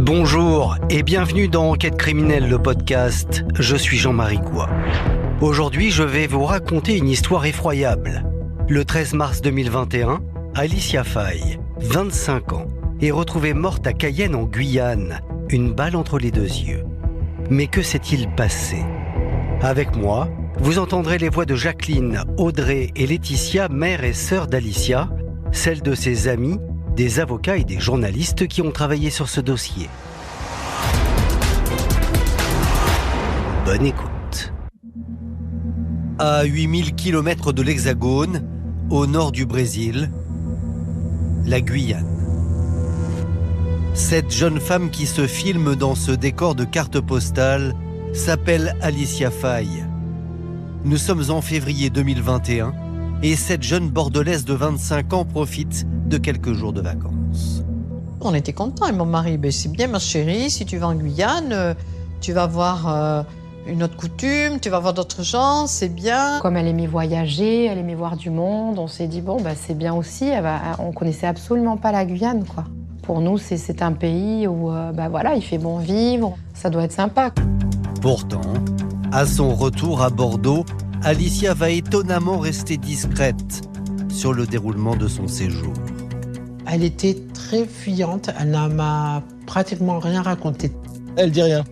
Bonjour et bienvenue dans Enquête criminelle, le podcast. Je suis Jean-Marie Goua. Aujourd'hui, je vais vous raconter une histoire effroyable. Le 13 mars 2021, Alicia Faye, 25 ans, est retrouvée morte à Cayenne en Guyane, une balle entre les deux yeux. Mais que s'est-il passé ? Avec moi, vous entendrez les voix de Jacqueline, Audrey et Laetitia, mère et sœur d'Alicia, celles de ses amis, des avocats et des journalistes qui ont travaillé sur ce dossier. Bonne écoute. À 8000 km de l'Hexagone, au nord du Brésil, la Guyane. Cette jeune femme qui se filme dans ce décor de carte postale s'appelle Alicia Faye. Nous sommes en février 2021 et cette jeune Bordelaise de 25 ans profite de quelques jours de vacances. On était contents et mon mari, c'est bien ma chérie, si tu vas en Guyane, tu vas voir une autre coutume, tu vas voir d'autres gens, c'est bien. Comme elle aimait voyager, elle aimait voir du monde, on s'est dit c'est bien aussi, on connaissait absolument pas la Guyane, quoi. Pour nous, c'est un pays où il fait bon vivre, ça doit être sympa. Pourtant, à son retour à Bordeaux, Alicia va étonnamment rester discrète sur le déroulement de son séjour. Elle était très fuyante, elle ne m'a pratiquement rien raconté. Elle dit rien.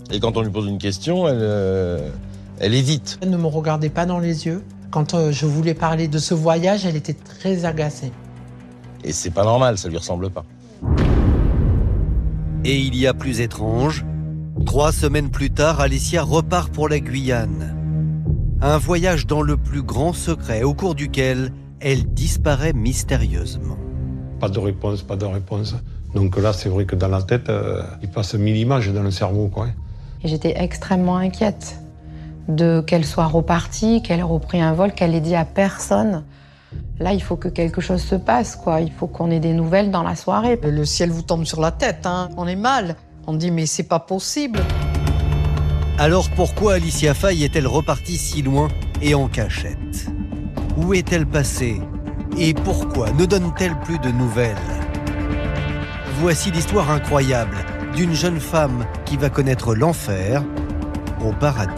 Et quand on lui pose une question, elle hésite. Elle ne me regardait pas dans les yeux. Quand je voulais parler de ce voyage, elle était très agacée. Et c'est pas normal, ça lui ressemble pas. Et il y a plus étrange, 3 semaines plus tard, Alicia repart pour la Guyane. Un voyage dans le plus grand secret, au cours duquel elle disparaît mystérieusement. Pas de réponse. Donc là, c'est vrai que dans la tête, il passe 1000 images dans le cerveau, quoi. Et j'étais extrêmement inquiète qu'elle soit repartie, qu'elle ait repris un vol, qu'elle ait dit à personne. Là, il faut que quelque chose se passe, quoi. Il faut qu'on ait des nouvelles dans la soirée. Le ciel vous tombe sur la tête, on est mal. On dit mais c'est pas possible. Alors pourquoi Alicia Faye est-elle repartie si loin et en cachette ? Où est-elle passée ? Et pourquoi ne donne-t-elle plus de nouvelles ? Voici l'histoire incroyable d'une jeune femme qui va connaître l'enfer au paradis.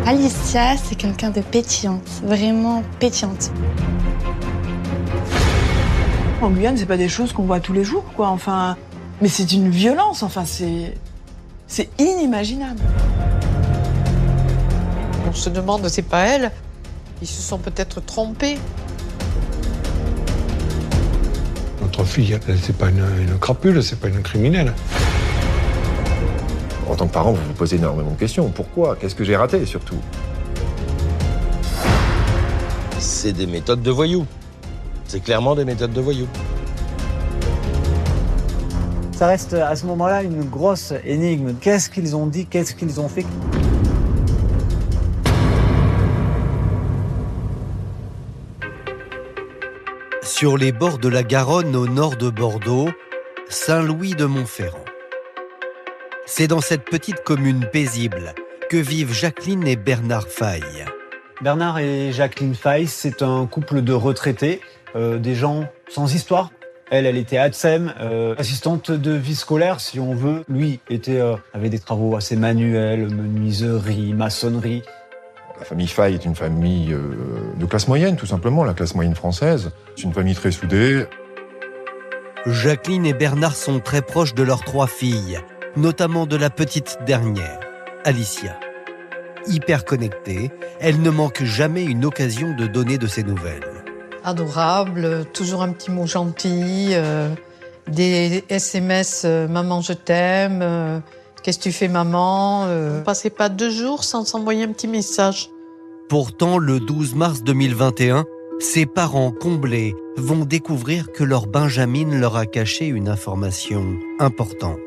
Alicia, c'est quelqu'un de pétillante, vraiment pétillante. En Guyane, c'est pas des choses qu'on voit tous les jours, quoi. Mais c'est une violence, c'est inimaginable. On se demande, c'est pas elle. Ils se sont peut-être trompés. Notre fille, elle, c'est pas une crapule, c'est pas une criminelle. En tant que parent, vous vous posez énormément de questions. Pourquoi ? Qu'est-ce que j'ai raté, surtout ? C'est des méthodes de voyous. C'est clairement des méthodes de voyous. Ça reste à ce moment-là une grosse énigme. Qu'est-ce qu'ils ont dit ? Qu'est-ce qu'ils ont fait ? Sur les bords de la Garonne au nord de Bordeaux, Saint-Louis-de-Montferrand. C'est dans cette petite commune paisible que vivent Jacqueline et Bernard Faye. Bernard et Jacqueline Faye, c'est un couple de retraités, des gens sans histoire. Elle était ATSEM, assistante de vie scolaire, si on veut. Lui avait des travaux assez manuels, menuiserie, maçonnerie. La famille Faye est une famille de classe moyenne, tout simplement, la classe moyenne française. C'est une famille très soudée. Jacqueline et Bernard sont très proches de leurs 3 filles, notamment de la petite dernière, Alicia. Hyper connectée, elle ne manque jamais une occasion de donner de ses nouvelles. Adorable, toujours un petit mot gentil, des SMS maman je t'aime, qu'est-ce que tu fais maman, on passait pas 2 jours sans s'envoyer un petit message. Pourtant, le 12 mars 2021, ses parents comblés vont découvrir que leur Benjamine leur a caché une information importante.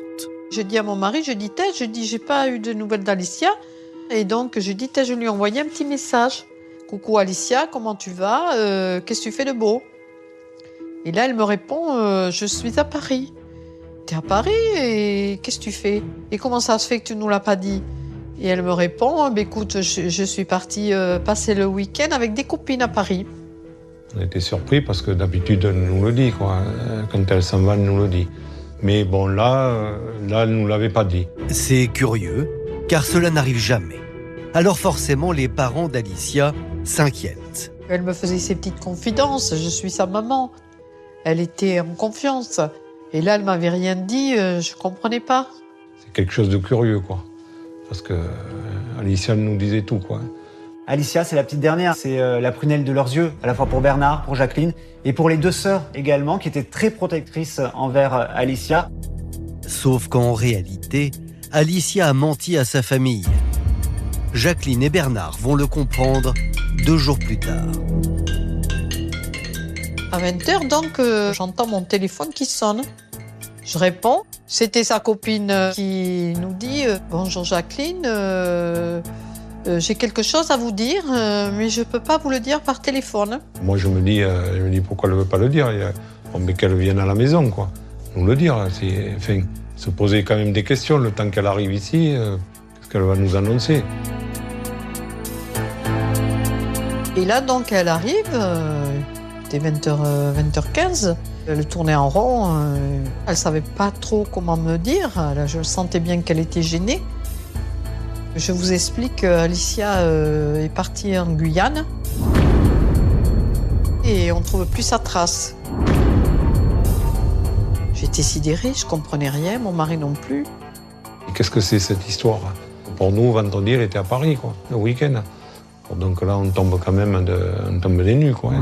Je dis à mon mari, j'ai pas eu de nouvelles d'Alicia, et donc je lui ai envoyé un petit message. Coucou Alicia, comment tu vas ? Qu'est-ce que tu fais de beau ? Et là, elle me répond, je suis à Paris. T'es à Paris et qu'est-ce que tu fais ? Et comment ça se fait que tu ne nous l'as pas dit ? Et elle me répond, écoute, je suis partie passer le week-end avec des copines à Paris. On était surpris parce que d'habitude, elle nous le dit, quoi. Quand elle s'en va, elle nous le dit. Mais bon, là, elle nous l'avait pas dit. C'est curieux, car cela n'arrive jamais. Alors forcément, les parents d'Alicia s'inquiètent. Elle me faisait ses petites confidences, je suis sa maman. Elle était en confiance. Et là, elle m'avait rien dit, je comprenais pas. C'est quelque chose de curieux, quoi. Parce que Alicia nous disait tout, quoi. Alicia, c'est la petite dernière, c'est la prunelle de leurs yeux, à la fois pour Bernard, pour Jacqueline, et pour les deux sœurs également, qui étaient très protectrices envers Alicia. Sauf qu'en réalité, Alicia a menti à sa famille. Jacqueline et Bernard vont le comprendre 2 jours plus tard. À 20h, donc, j'entends mon téléphone qui sonne. Je réponds. C'était sa copine qui nous dit « Bonjour Jacqueline, j'ai quelque chose à vous dire, mais je ne peux pas vous le dire par téléphone. » Moi, je me dis pourquoi elle ne veut pas le dire. Mais qu'elle vienne à la maison, quoi. Nous le dire. Enfin, se poser quand même des questions le temps qu'elle arrive ici. Qu'est-ce qu'elle va nous annoncer? Et là, donc, elle arrive. C'était 20h15. Elle tournait en rond. Elle ne savait pas trop comment me dire. Là, je sentais bien qu'elle était gênée. Je vous explique, Alicia est partie en Guyane et on ne trouve plus sa trace. J'étais sidérée, je ne comprenais rien, mon mari non plus. Et qu'est-ce que c'est cette histoire? Pour nous, vendredi, elle était à Paris, quoi, le week-end. Donc là, on tombe quand même des nues, quoi.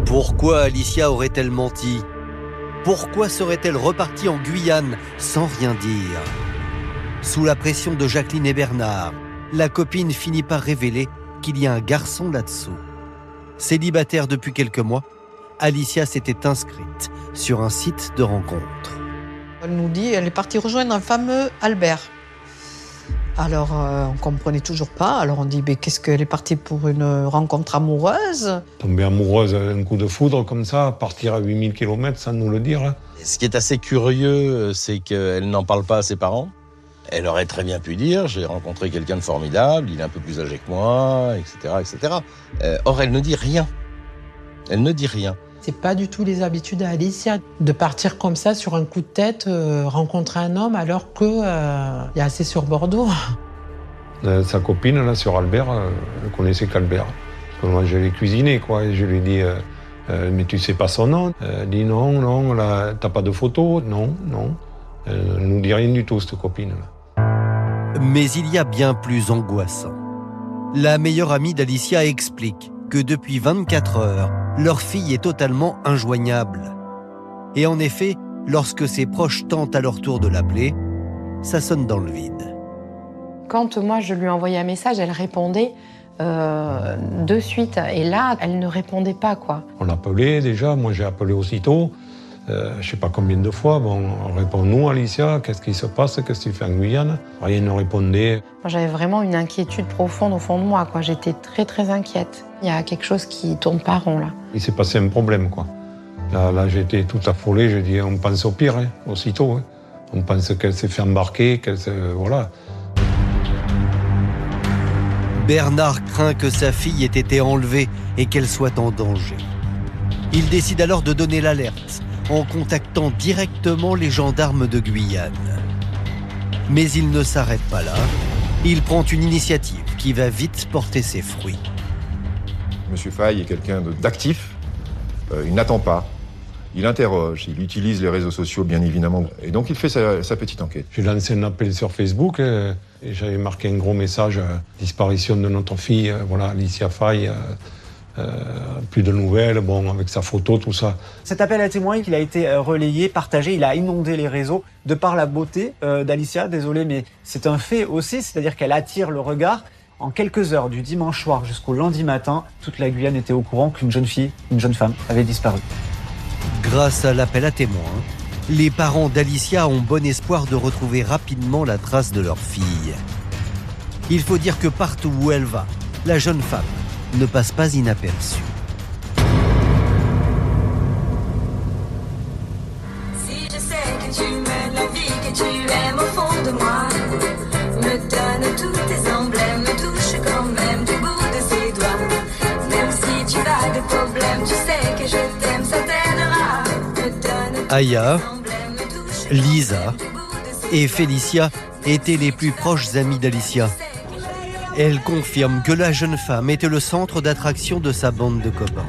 Pourquoi Alicia aurait-elle menti? Pourquoi serait-elle repartie en Guyane sans rien dire? Sous la pression de Jacqueline et Bernard, la copine finit par révéler qu'il y a un garçon là-dessous. Célibataire depuis quelques mois, Alicia s'était inscrite sur un site de rencontre. Elle nous dit qu'elle est partie rejoindre un fameux Albert. Alors, on ne comprenait toujours pas. Alors, on dit, qu'est-ce qu'elle est partie pour une rencontre amoureuse? Tomber amoureuse, un coup de foudre comme ça, partir à 8000 km sans nous le dire. Ce qui est assez curieux, c'est qu'elle n'en parle pas à ses parents. Elle aurait très bien pu dire, j'ai rencontré quelqu'un de formidable, il est un peu plus âgé que moi, etc., etc. Or, elle ne dit rien. Elle ne dit rien. C'est pas du tout les habitudes d'Alicia de partir comme ça sur un coup de tête, rencontrer un homme alors qu'il y a assez sur Bordeaux. Sa copine, là, sur Albert, elle connaissait qu'Albert. Parce que moi, je l'ai cuisiné, quoi. Et je lui ai dit, mais tu sais pas son nom? Elle dit, non, là, t'as pas de photo? Non. Elle nous dit rien du tout, cette copine-là. Mais il y a bien plus angoissant. La meilleure amie d'Alicia explique que depuis 24 heures, leur fille est totalement injoignable. Et en effet, lorsque ses proches tentent à leur tour de l'appeler, ça sonne dans le vide. Quand moi je lui envoyais un message, elle répondait de suite. Et là, elle ne répondait pas, quoi. On l'appelait déjà, moi j'ai appelé aussitôt. Je ne sais pas combien de fois. Bon, réponds-nous, Alicia, qu'est-ce qui se passe? Qu'est-ce que tu fais en Guyane? Rien ne répondait. Moi, j'avais vraiment une inquiétude profonde au fond de moi, quoi. J'étais très, très inquiète. Il y a quelque chose qui tourne pas rond, là. Il s'est passé un problème, quoi. Là j'étais tout affolé. J'ai dit, on pense au pire, aussitôt. On pense qu'elle s'est fait embarquer, voilà. Bernard craint que sa fille ait été enlevée et qu'elle soit en danger. Il décide alors de donner l'alerte en contactant directement les gendarmes de Guyane. Mais il ne s'arrête pas là. Il prend une initiative qui va vite porter ses fruits. Monsieur Faye est quelqu'un d'actif. Il n'attend pas. Il interroge, il utilise les réseaux sociaux, bien évidemment. Et donc, il fait sa petite enquête. J'ai lancé un appel sur Facebook et j'avais marqué un gros message disparition de notre fille, voilà, Alicia Faye. Plus de nouvelles, bon, avec sa photo, tout ça. Cet appel à témoins, il a été relayé, partagé, il a inondé les réseaux de par la beauté d'Alicia. Désolé, mais c'est un fait aussi, c'est-à-dire qu'elle attire le regard. En quelques heures, du dimanche soir jusqu'au lundi matin, toute la Guyane était au courant qu'une jeune fille, une jeune femme, avait disparu. Grâce à l'appel à témoins, les parents d'Alicia ont bon espoir de retrouver rapidement la trace de leur fille. Il faut dire que partout où elle va, la jeune femme ne passe pas inaperçue. Si je sais que tu m'aimes la vie, que tu aimes au fond de moi, me donne tous tes emblèmes, me touche quand même du bout de ses doigts. Même si tu as des problèmes, Aya, Lisa et Félicia étaient les plus proches amies d'Alicia. Elle confirme que la jeune femme était le centre d'attraction de sa bande de copains.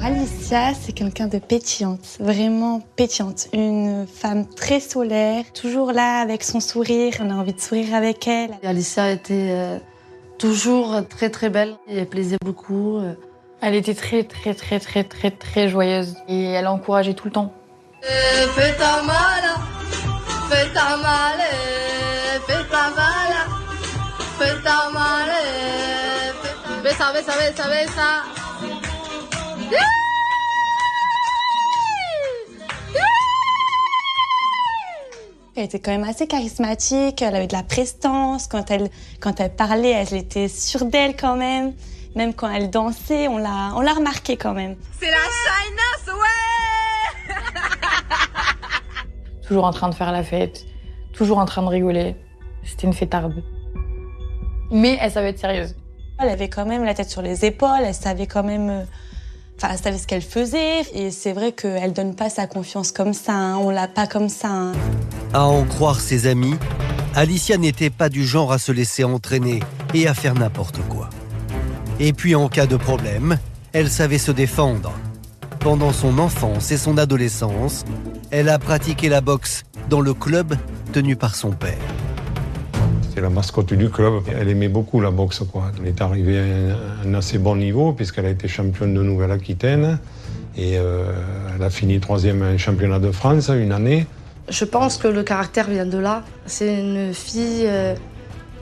Alicia, c'est quelqu'un de pétillante, vraiment pétillante. Une femme très solaire, toujours là avec son sourire. On a envie de sourire avec elle. Alicia était toujours très très belle. Elle plaisait beaucoup. Elle était très joyeuse. Et elle encourageait tout le temps. Fais ta mala, fais ta mala, fais ta mala, fais ta mala, besa, besa, besa, besa. Elle était quand même assez charismatique, elle avait de la prestance. Quand elle parlait, elle était sûre d'elle quand même. Même quand elle dansait, on l'a remarqué quand même. C'est la shyness, ouais. Toujours en train de faire la fête, toujours en train de rigoler. C'était une fêtarde. Mais elle savait être sérieuse. Elle avait quand même la tête sur les épaules, elle savait quand même... elle savait ce qu'elle faisait. Et c'est vrai qu'elle donne pas sa confiance comme ça, hein. On l'a pas comme ça. Hein. À en croire ses amis, Alicia n'était pas du genre à se laisser entraîner et à faire n'importe quoi. Et puis en cas de problème, elle savait se défendre. Pendant son enfance et son adolescence, elle a pratiqué la boxe dans le club tenu par son père. C'était la mascotte du club. Elle aimait beaucoup la boxe, quoi. Elle est arrivée à un assez bon niveau puisqu'elle a été championne de Nouvelle-Aquitaine et elle a fini 3e championnat de France une année. Je pense que le caractère vient de là. C'est une fille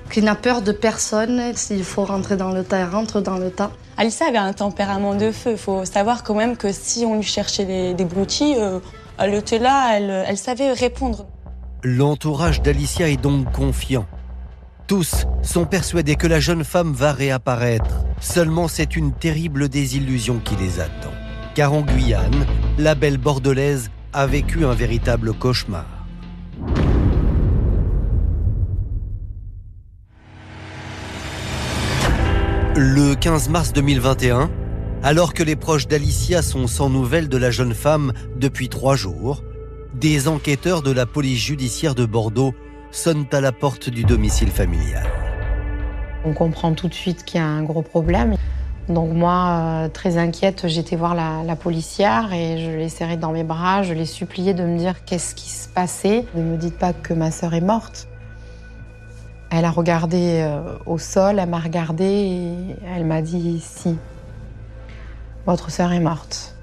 qui n'a peur de personne. S'il faut rentrer dans le tas, elle rentre dans le tas. Alicia avait un tempérament de feu. Il faut savoir quand même que si on lui cherchait des broutilles, elle était là, elle savait répondre. L'entourage d'Alicia est donc confiant. Tous sont persuadés que la jeune femme va réapparaître. Seulement, c'est une terrible désillusion qui les attend. Car en Guyane, la belle bordelaise a vécu un véritable cauchemar. Le 15 mars 2021, alors que les proches d'Alicia sont sans nouvelles de la jeune femme depuis 3 jours, des enquêteurs de la police judiciaire de Bordeaux sonnent à la porte du domicile familial. On comprend tout de suite qu'il y a un gros problème. Donc moi, très inquiète, j'étais voir la policière et je l'ai serrée dans mes bras, je l'ai suppliée de me dire qu'est-ce qui se passait. Ne me dites pas que ma sœur est morte. Elle a regardé au sol, elle m'a regardée et elle m'a dit « Si, votre sœur est morte ».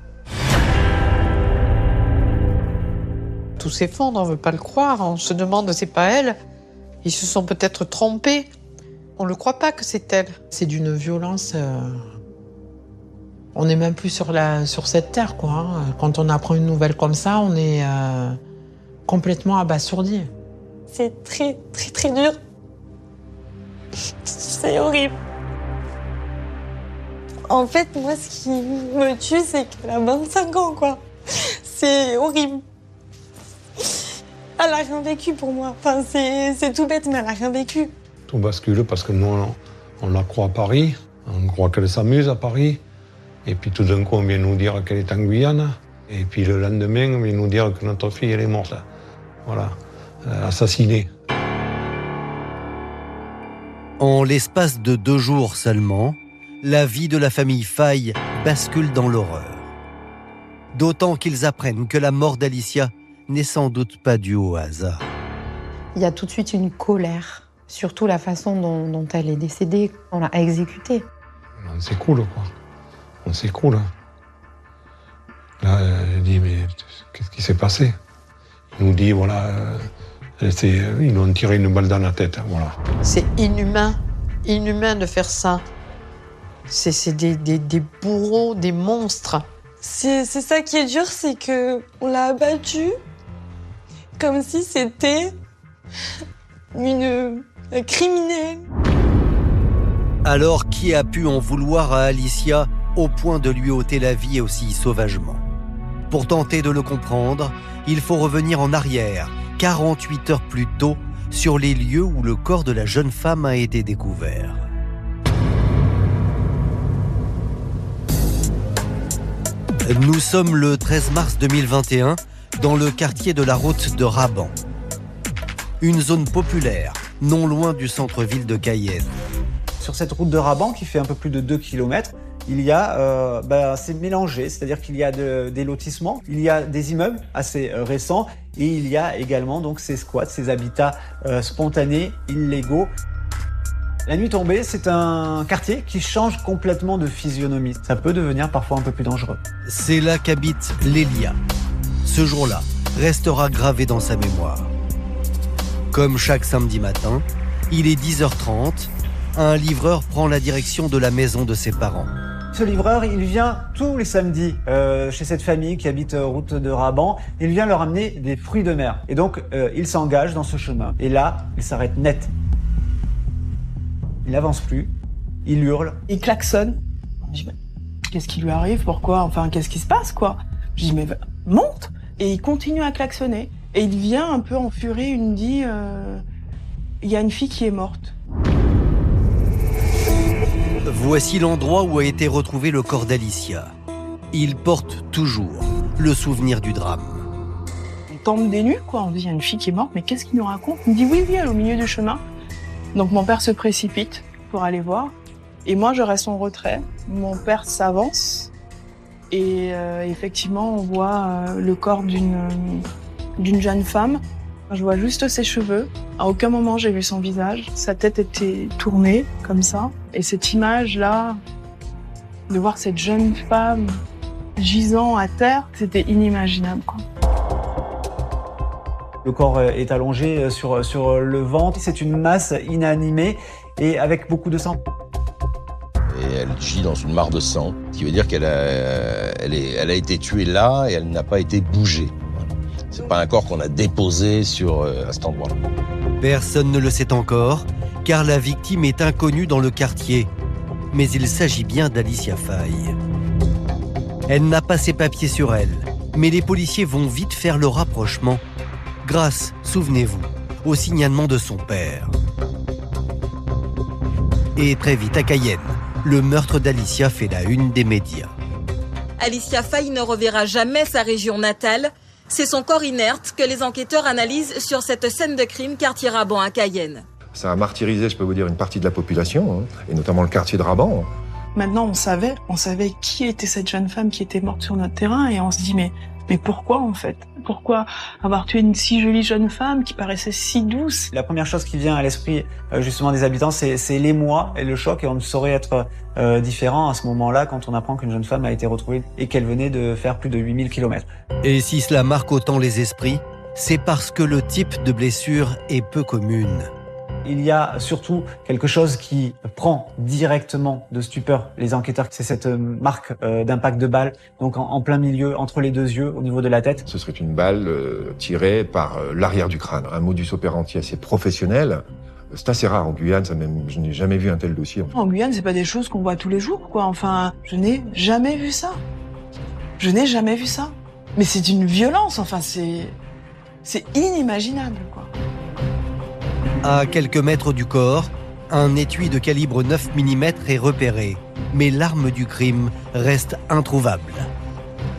Tout s'effondre, on ne veut pas le croire, on se demande c'est pas elle. Ils se sont peut-être trompés. On ne le croit pas que c'est elle. C'est d'une violence... On n'est même plus sur cette terre, quoi. Hein. Quand on apprend une nouvelle comme ça, on est complètement abasourdi. C'est très dur. C'est horrible. En fait, moi, ce qui me tue, c'est qu'elle a 25 ans, quoi. C'est horrible. Elle n'a rien vécu pour moi. Enfin, c'est tout bête, mais elle n'a rien vécu. Tout bascule parce que nous, on la croit à Paris. On croit qu'elle s'amuse à Paris. Et puis tout d'un coup, on vient nous dire qu'elle est en Guyane. Et puis le lendemain, on vient nous dire que notre fille, elle est morte. Voilà, assassinée. En l'espace de 2 jours seulement, la vie de la famille Faye bascule dans l'horreur. D'autant qu'ils apprennent que la mort d'Alicia n'est sans doute pas due au hasard. Il y a tout de suite une colère, surtout la façon dont elle est décédée, on l'a exécutée. On s'écroule, quoi. On s'écroule. Là, elle dit, mais qu'est-ce qui s'est passé? Il nous dit, voilà, ils lui ont tiré une balle dans la tête, voilà. C'est inhumain de faire ça. C'est des bourreaux, des monstres. C'est ça qui est dur, c'est qu'on l'a abattue comme si c'était une criminelle. Alors, qui a pu en vouloir à Alicia au point de lui ôter la vie aussi sauvagement? Pour tenter de le comprendre, il faut revenir en arrière, 48 heures plus tôt, sur les lieux où le corps de la jeune femme a été découvert. Nous sommes le 13 mars 2021 dans le quartier de la route de Raban. Une zone populaire, non loin du centre-ville de Cayenne. Sur cette route de Raban, qui fait un peu plus de 2 km, il y a, c'est mélangé, c'est-à-dire qu'il y a des lotissements, il y a des immeubles assez récents et il y a également donc ces squats, ces habitats spontanés, illégaux. La nuit tombée, c'est un quartier qui change complètement de physionomie. Ça peut devenir parfois un peu plus dangereux. C'est là qu'habite Lélia. Ce jour-là restera gravé dans sa mémoire. Comme chaque samedi matin, il est 10h30, un livreur prend la direction de la maison de ses parents. Ce livreur, il vient tous les samedis chez cette famille qui habite route de Raban. Il vient leur amener des fruits de mer. Et donc, il s'engage dans ce chemin. Et là, il s'arrête net. Il n'avance plus, il hurle. Il klaxonne. Je dis, mais qu'est-ce qui lui arrive? Pourquoi? Enfin, qu'est-ce qui se passe, quoi? Je dis, mais monte! Et il continue à klaxonner. Et il vient un peu en furie, il me dit, il y a une fille qui est morte. Voici l'endroit où a été retrouvé le corps d'Alicia. Il porte toujours le souvenir du drame. On tombe des nues, quoi. On dit, il y a une fille qui est morte, mais qu'est-ce qu'il nous raconte? Il me dit, oui, elle est au milieu du chemin. Donc mon père se précipite pour aller voir. Et moi, je reste en retrait. Mon père s'avance. Et effectivement, on voit le corps d'une jeune femme. Je vois juste ses cheveux. À aucun moment, j'ai vu son visage. Sa tête était tournée, comme ça. Et cette image-là, de voir cette jeune femme gisant à terre, c'était inimaginable, quoi. Le corps est allongé sur le ventre. C'est une masse inanimée et avec beaucoup de sang. Et elle gît dans une mare de sang, ce qui veut dire qu'elle a été tuée là et elle n'a pas été bougée. C'est pas un corps qu'on a déposé à cet endroit-là. Personne ne le sait encore, car la victime est inconnue dans le quartier. Mais il s'agit bien d'Alicia Faye. Elle n'a pas ses papiers sur elle, mais les policiers vont vite faire le rapprochement. Grâce, souvenez-vous, au signalement de son père. Et très vite à Cayenne, le meurtre d'Alicia fait la une des médias. Alicia Faye ne reverra jamais sa région natale. C'est son corps inerte que les enquêteurs analysent sur cette scène de crime quartier Raban à Cayenne. Ça a martyrisé, je peux vous dire, une partie de la population, et notamment le quartier de Raban. Maintenant, on savait qui était cette jeune femme qui était morte sur notre terrain, et on se dit, mais pourquoi, en fait? Pourquoi avoir tué une si jolie jeune femme qui paraissait si douce? La première chose qui vient à l'esprit, justement, des habitants, c'est l'émoi et le choc, et on ne saurait être différent à ce moment-là quand on apprend qu'une jeune femme a été retrouvée et qu'elle venait de faire plus de 8000 km. Et si cela marque autant les esprits, c'est parce que le type de blessure est peu commune. Il y a surtout quelque chose qui prend directement de stupeur les enquêteurs. C'est cette marque d'impact de balle, donc en plein milieu, entre les deux yeux, au niveau de la tête. Ce serait une balle tirée par l'arrière du crâne. Un modus operandi assez professionnel. C'est assez rare en Guyane, je n'ai jamais vu un tel dossier. En Guyane, c'est pas des choses qu'on voit tous les jours, quoi. Enfin, je n'ai jamais vu ça. Je n'ai jamais vu ça. Mais c'est une violence, enfin, c'est inimaginable, quoi. À quelques mètres du corps, un étui de calibre 9 mm est repéré, mais l'arme du crime reste introuvable.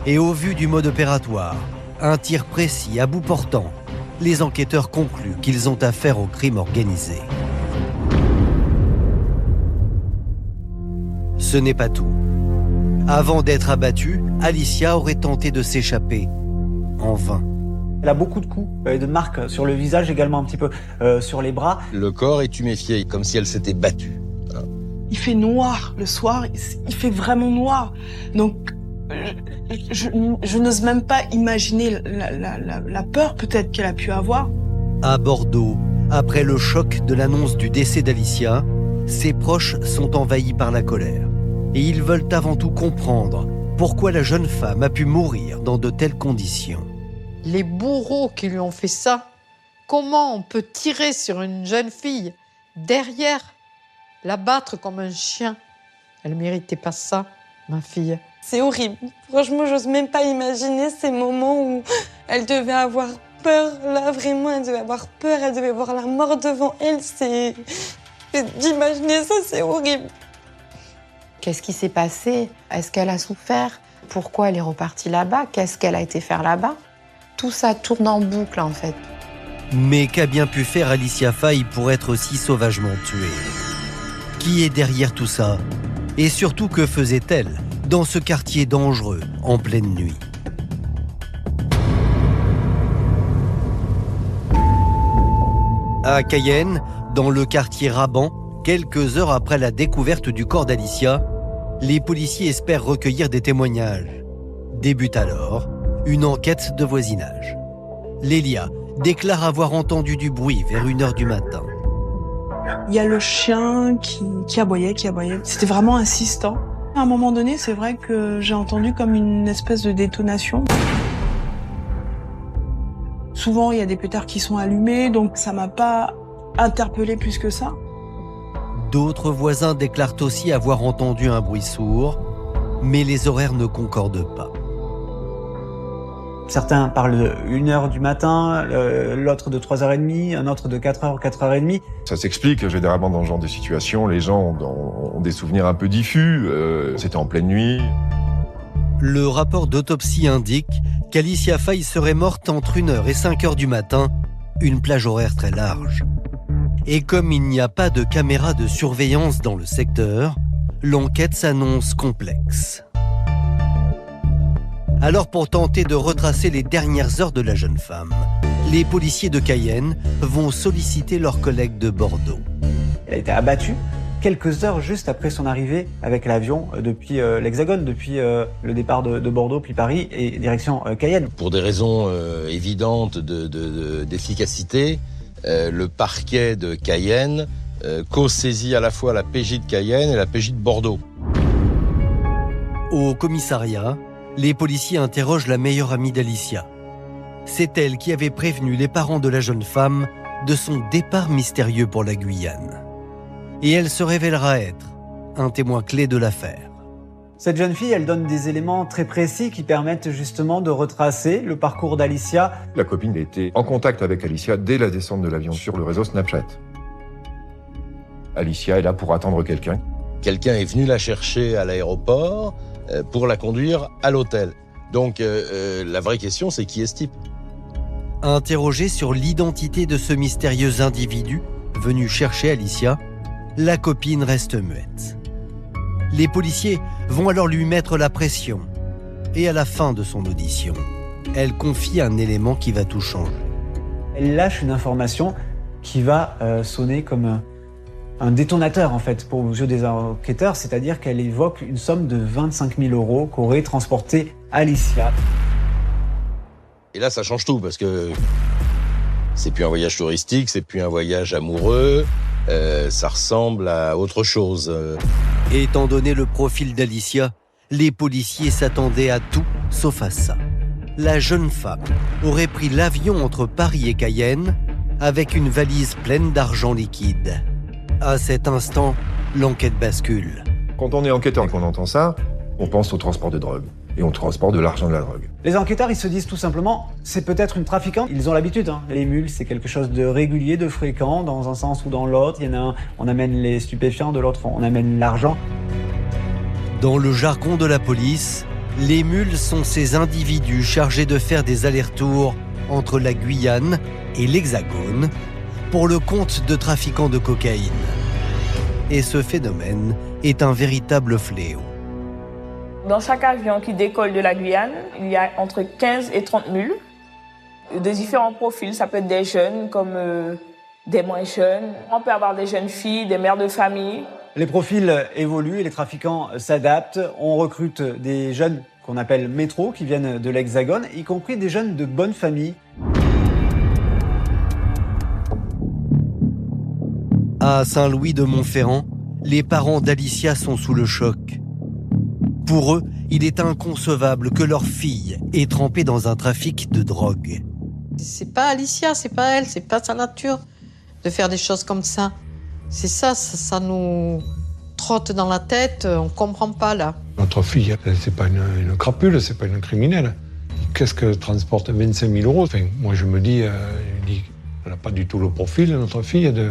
Et au vu du mode opératoire, un tir précis à bout portant, les enquêteurs concluent qu'ils ont affaire au crime organisé. Ce n'est pas tout. Avant d'être abattue, Alicia aurait tenté de s'échapper, en vain. Elle a beaucoup de coups, de marques sur le visage, également un petit peu sur les bras. Le corps est tuméfié, comme si elle s'était battue. Il fait noir le soir, il fait vraiment noir. Donc, je n'ose même pas imaginer la peur peut-être qu'elle a pu avoir. À Bordeaux, après le choc de l'annonce du décès d'Alicia, ses proches sont envahis par la colère. Et ils veulent avant tout comprendre pourquoi la jeune femme a pu mourir dans de telles conditions. Les bourreaux qui lui ont fait ça, comment on peut tirer sur une jeune fille derrière, la battre comme un chien? Elle méritait pas ça, ma fille. C'est horrible. Franchement, j'ose même pas imaginer ces moments où elle devait avoir peur. Là, vraiment, elle devait avoir peur. Elle devait voir la mort devant elle. D'imaginer ça, c'est horrible. Qu'est-ce qui s'est passé? Est-ce qu'elle a souffert? Pourquoi elle est repartie là-bas? Qu'est-ce qu'elle a été faire là-bas? Tout ça tourne en boucle en fait. Mais qu'a bien pu faire Alicia Faye pour être si sauvagement tuée? Qui est derrière tout ça? Et surtout, que faisait-elle dans ce quartier dangereux en pleine nuit? À Cayenne, dans le quartier Raban, quelques heures après la découverte du corps d'Alicia, les policiers espèrent recueillir des témoignages. Débute alors une enquête de voisinage. Lélia déclare avoir entendu du bruit vers 1h du matin. Il y a le chien qui aboyait. C'était vraiment insistant. À un moment donné, c'est vrai que j'ai entendu comme une espèce de détonation. Souvent, il y a des pétards qui sont allumés, donc ça m'a pas interpellée plus que ça. D'autres voisins déclarent aussi avoir entendu un bruit sourd, mais les horaires ne concordent pas. Certains parlent de 1h du matin, l'autre de 3h30, un autre de 4h, 4h30. Ça s'explique généralement dans ce genre de situation. Les gens ont des souvenirs un peu diffus. C'était en pleine nuit. Le rapport d'autopsie indique qu'Alicia Faye serait morte entre 1h et 5h du matin, une plage horaire très large. Et comme il n'y a pas de caméra de surveillance dans le secteur, l'enquête s'annonce complexe. Alors, pour tenter de retracer les dernières heures de la jeune femme, les policiers de Cayenne vont solliciter leurs collègues de Bordeaux. Elle a été abattue quelques heures juste après son arrivée avec l'avion depuis l'Hexagone, depuis le départ de Bordeaux, puis Paris, et direction Cayenne. Pour des raisons évidentes d'efficacité, le parquet de Cayenne co-saisit à la fois la PJ de Cayenne et la PJ de Bordeaux. Au commissariat, les policiers interrogent la meilleure amie d'Alicia. C'est elle qui avait prévenu les parents de la jeune femme de son départ mystérieux pour la Guyane. Et elle se révélera être un témoin clé de l'affaire. Cette jeune fille, elle donne des éléments très précis qui permettent justement de retracer le parcours d'Alicia. La copine était en contact avec Alicia dès la descente de l'avion sur le réseau Snapchat. Alicia est là pour attendre quelqu'un. Quelqu'un est venu la chercher à l'aéroport pour la conduire à l'hôtel. Donc la vraie question, c'est qui est ce type? Interrogée sur l'identité de ce mystérieux individu venu chercher Alicia, la copine reste muette. Les policiers vont alors lui mettre la pression. Et à la fin de son audition, elle confie un élément qui va tout changer. Elle lâche une information qui va sonner comme un détonateur en fait pour les yeux des enquêteurs, c'est-à-dire qu'elle évoque une somme de 25 000 € qu'aurait transporté Alicia. Et là, ça change tout parce que c'est plus un voyage touristique, c'est plus un voyage amoureux, ça ressemble à autre chose. Étant donné le profil d'Alicia, les policiers s'attendaient à tout sauf à ça. La jeune femme aurait pris l'avion entre Paris et Cayenne avec une valise pleine d'argent liquide. À cet instant, l'enquête bascule. Quand on est enquêteur et qu'on entend ça, on pense au transport de drogue et au transport de l'argent de la drogue. Les enquêteurs, ils se disent tout simplement, c'est peut-être une trafiquante. Ils ont l'habitude, hein. Les mules, c'est quelque chose de régulier, de fréquent, dans un sens ou dans l'autre. Il y en a un, on amène les stupéfiants, de l'autre, on amène l'argent. Dans le jargon de la police, les mules sont ces individus chargés de faire des allers-retours entre la Guyane et l'Hexagone pour le compte de trafiquants de cocaïne. Et ce phénomène est un véritable fléau. Dans chaque avion qui décolle de la Guyane, il y a entre 15 et 30 mules de différents profils. Ça peut être des jeunes comme des moins jeunes. On peut avoir des jeunes filles, des mères de famille. Les profils évoluent et les trafiquants s'adaptent. On recrute des jeunes qu'on appelle métros qui viennent de l'Hexagone, y compris des jeunes de bonne famille. À Saint-Louis-de-Montferrand, les parents d'Alicia sont sous le choc. Pour eux, il est inconcevable que leur fille ait trempé dans un trafic de drogue. C'est pas Alicia, c'est pas elle, c'est pas sa nature de faire des choses comme ça. C'est ça nous trotte dans la tête, on comprend pas là. Notre fille, c'est pas une crapule, c'est pas une criminelle. Qu'est-ce que transporte 25 000 €? Enfin, moi je me dis, elle n'a pas du tout le profil, notre fille, de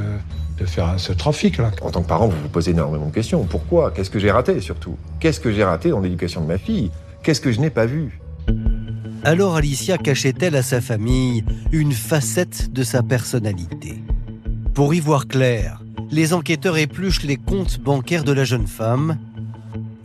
faire ce trafic-là. En tant que parent, vous vous posez énormément de questions. Pourquoi? Qu'est-ce que j'ai raté surtout? Qu'est-ce que j'ai raté dans l'éducation de ma fille? Qu'est-ce que je n'ai pas vu ? Alors Alicia cachait-elle à sa famille une facette de sa personnalité ? Pour y voir clair, les enquêteurs épluchent les comptes bancaires de la jeune femme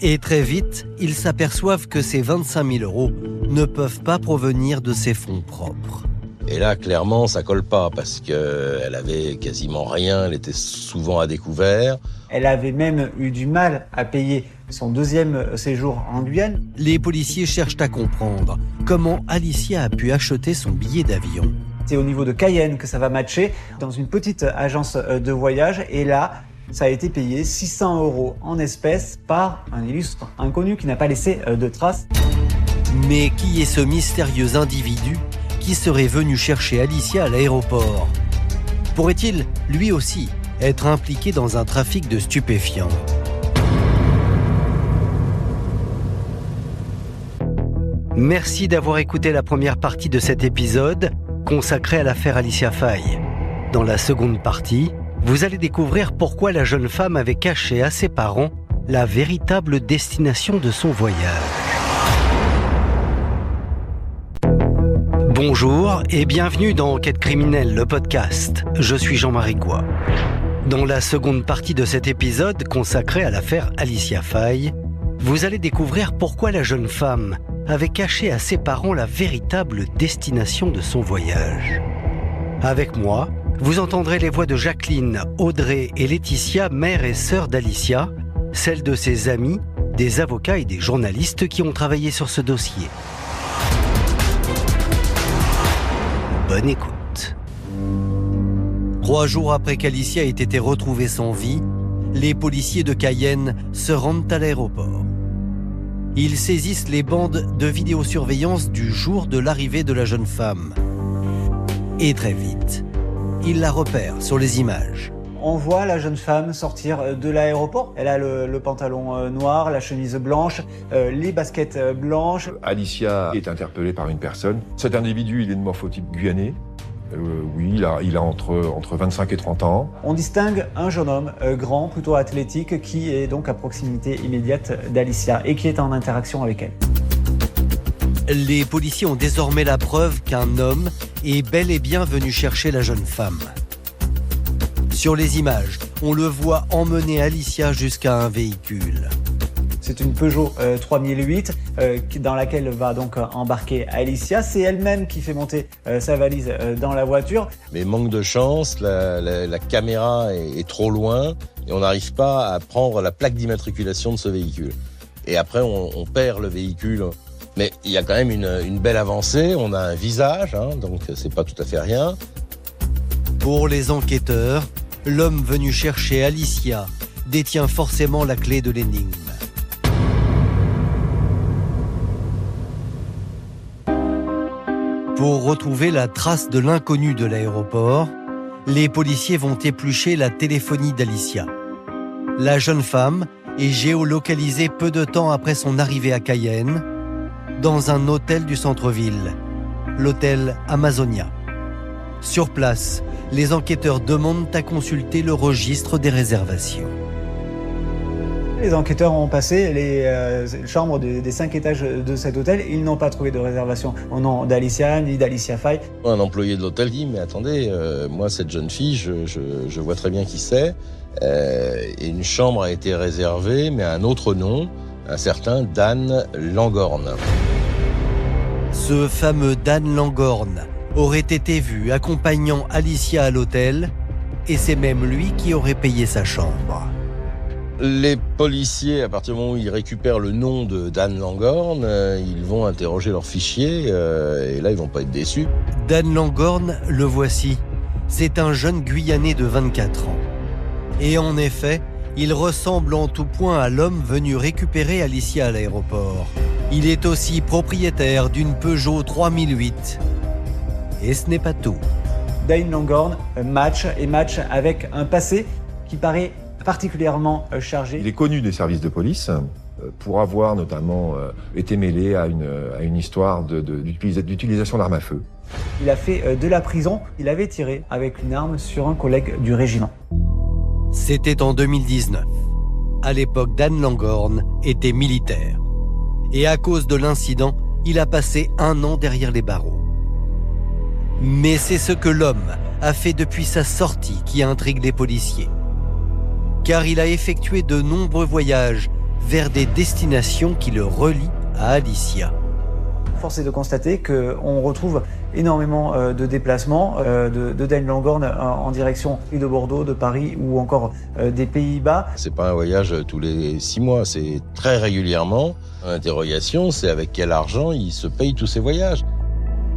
et très vite, ils s'aperçoivent que ces 25 000 euros ne peuvent pas provenir de ses fonds propres. Et là, clairement, ça colle pas parce qu'elle avait quasiment rien, elle était souvent à découvert. Elle avait même eu du mal à payer son deuxième séjour en Guyane. Les policiers cherchent à comprendre comment Alicia a pu acheter son billet d'avion. C'est au niveau de Cayenne que ça va matcher, dans une petite agence de voyage. Et là, ça a été payé 600 euros en espèces par un illustre inconnu qui n'a pas laissé de traces. Mais qui est ce mystérieux individu qui serait venu chercher Alicia à l'aéroport ? Pourrait-il, lui aussi, être impliqué dans un trafic de stupéfiants ? Merci d'avoir écouté la première partie de cet épisode consacré à l'affaire Alicia Faye. Dans la seconde partie, vous allez découvrir pourquoi la jeune femme avait caché à ses parents la véritable destination de son voyage. Bonjour et bienvenue dans Enquête criminelle, le podcast. Je suis Jean-Marie Goua. Dans la seconde partie de cet épisode consacré à l'affaire Alicia Faye, vous allez découvrir pourquoi la jeune femme avait caché à ses parents la véritable destination de son voyage. Avec moi, vous entendrez les voix de Jacqueline, Audrey et Laetitia, mère et sœur d'Alicia, celles de ses amis, des avocats et des journalistes qui ont travaillé sur ce dossier. Bonne écoute. 3 jours après qu'Alicia ait été retrouvée sans vie, les policiers de Cayenne se rendent à l'aéroport. Ils saisissent les bandes de vidéosurveillance du jour de l'arrivée de la jeune femme. Et très vite, ils la repèrent sur les images. On voit la jeune femme sortir de l'aéroport. Elle a le pantalon noir, la chemise blanche, les baskets blanches. Alicia est interpellée par une personne. Cet individu, il est de morphotype guyanais. Oui, il a entre 25 et 30 ans. On distingue un jeune homme grand, plutôt athlétique, qui est donc à proximité immédiate d'Alicia et qui est en interaction avec elle. Les policiers ont désormais la preuve qu'un homme est bel et bien venu chercher la jeune femme. Sur les images, on le voit emmener Alicia jusqu'à un véhicule. C'est une Peugeot 3008 dans laquelle va donc embarquer Alicia. C'est elle-même qui fait monter sa valise dans la voiture. Mais manque de chance, la caméra est trop loin et on n'arrive pas à prendre la plaque d'immatriculation de ce véhicule. Et après, on perd le véhicule. Mais il y a quand même une belle avancée. On a un visage, donc c'est pas tout à fait rien. Pour les enquêteurs, l'homme venu chercher Alicia détient forcément la clé de l'énigme. Pour retrouver la trace de l'inconnu de l'aéroport, les policiers vont éplucher la téléphonie d'Alicia. La jeune femme est géolocalisée peu de temps après son arrivée à Cayenne, dans un hôtel du centre-ville, l'hôtel Amazonia. Sur place, les enquêteurs demandent à consulter le registre des réservations. Les enquêteurs ont passé les chambres des 5 étages de cet hôtel. Ils n'ont pas trouvé de réservation au nom d'Alicia ni d'Alicia Faye. Un employé de l'hôtel dit « Mais attendez, moi cette jeune fille, je vois très bien qui c'est. Et une chambre a été réservée, mais à un autre nom, un certain Dan Langorn. » Ce fameux Dan Langorn aurait été vu accompagnant Alicia à l'hôtel et c'est même lui qui aurait payé sa chambre. Les policiers, à partir du moment où ils récupèrent le nom de Dan Langorn, ils vont interroger leur fichier et là, ils vont pas être déçus. Dan Langorn, le voici. C'est un jeune Guyanais de 24 ans. Et en effet, il ressemble en tout point à l'homme venu récupérer Alicia à l'aéroport. Il est aussi propriétaire d'une Peugeot 3008. Et ce n'est pas tout. Dan Langorn match avec un passé qui paraît particulièrement chargé. Il est connu des services de police pour avoir notamment été mêlé à une histoire d'utilisation d'armes à feu. Il a fait de la prison. Il avait tiré avec une arme sur un collègue du régiment. C'était en 2019. À l'époque, Dan Langorn était militaire. Et à cause de l'incident, il a passé 1 an derrière les barreaux. Mais c'est ce que l'homme a fait depuis sa sortie qui intrigue les policiers. Car il a effectué de nombreux voyages vers des destinations qui le relient à Alicia. Force est de constater qu'on retrouve énormément de déplacements de Dan Langorn en direction de Bordeaux, de Paris ou encore des Pays-Bas. C'est pas un voyage tous les 6 mois, c'est très régulièrement. L'interrogation, c'est avec quel argent il se paye tous ces voyages.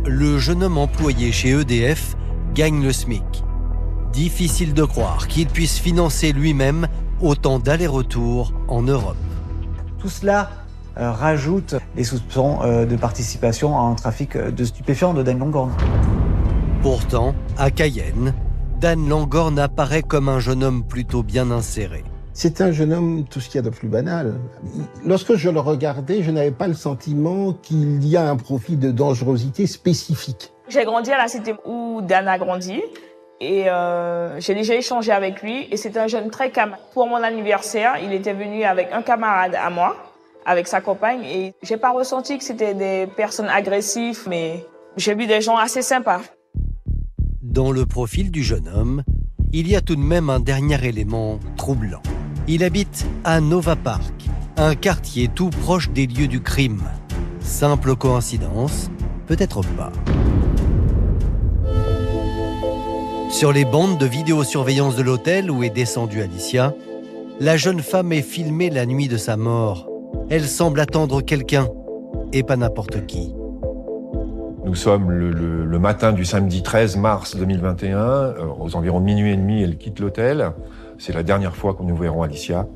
Le jeune homme employé chez EDF gagne le SMIC. Difficile de croire qu'il puisse financer lui-même autant d'allers-retours en Europe. Tout cela rajoute les soupçons de participation à un trafic de stupéfiants de Dan Langorn. Pourtant, à Cayenne, Dan Langorn apparaît comme un jeune homme plutôt bien inséré. C'est un jeune homme, tout ce qu'il y a de plus banal. Lorsque je le regardais, je n'avais pas le sentiment qu'il y a un profil de dangerosité spécifique. J'ai grandi à la cité où Dan a grandi et j'ai déjà échangé avec lui et c'est un jeune très calme. Pour mon anniversaire, il était venu avec un camarade à moi, avec sa compagne et j'ai pas ressenti que c'était des personnes agressives, mais j'ai vu des gens assez sympas. Dans le profil du jeune homme, il y a tout de même un dernier élément troublant. Il habite à Nova Park, un quartier tout proche des lieux du crime. Simple coïncidence? Peut-être pas. Sur les bandes de vidéosurveillance de l'hôtel où est descendue Alicia, la jeune femme est filmée la nuit de sa mort. Elle semble attendre quelqu'un, et pas n'importe qui. Nous sommes le matin du samedi 13 mars 2021, aux environs de minuit et demi, elle quitte l'hôtel. C'est la dernière fois que nous verrons Alicia.